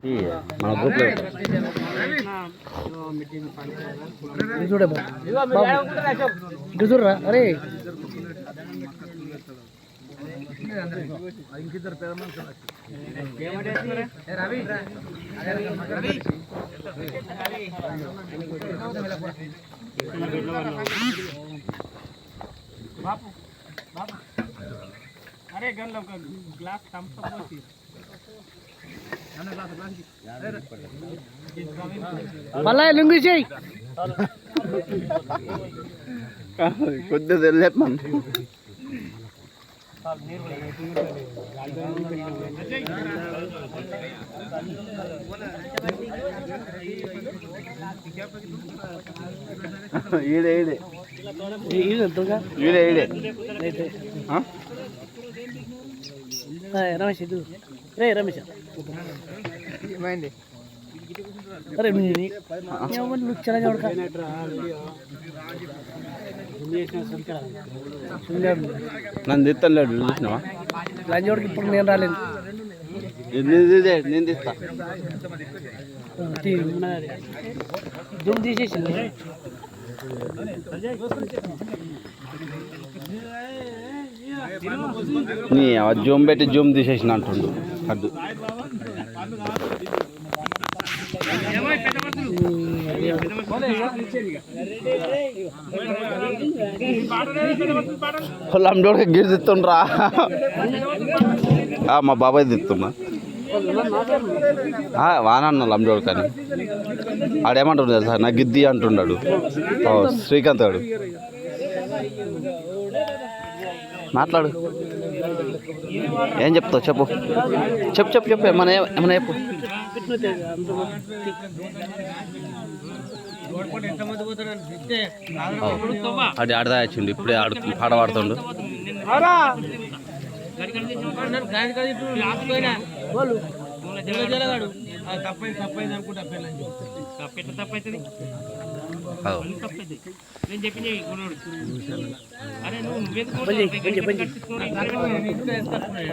మన గ్రూప్లో చూడే చూడరా అరే अरे गन लो ग्लास थम्स अप होती మళ్ళా లింగు చేయి కొద్దిగా తెలియదు మనం ఈడే ఈడే ఈడే ఈడే రమేష్ ఇది రే రమేష్ అరే నువ్వు చాలా చూడక నన్ను తెత్తలేడు చూసినావా లంజోడికి ఇప్పుడు నేను రాలేదు నేను తీస్తా జూమ్ తీసేసింది నీ జూమ్ పెట్టి జూమ్ తీసేసిన అంటుండు అడ్డు లండోడికి గిరి తిత్తుండ్రా మా బాబాయ్ తిత్తున్నా వానన్న లండోడు కానీ ఆడేమంటుండు తెలుసా నా గిద్ది అంటున్నాడు శ్రీకాంత్ గారు మాట్లాడు ఏం చెప్తావు చెప్పు చెప్పు చెప్పు చెప్పు ఏమన్నా ఏమన్నా చెప్పు అది ఆడదా వచ్చిండు ఇప్పుడే పాట పాడుతుండు నేను చెప్పిన అరే నువ్వు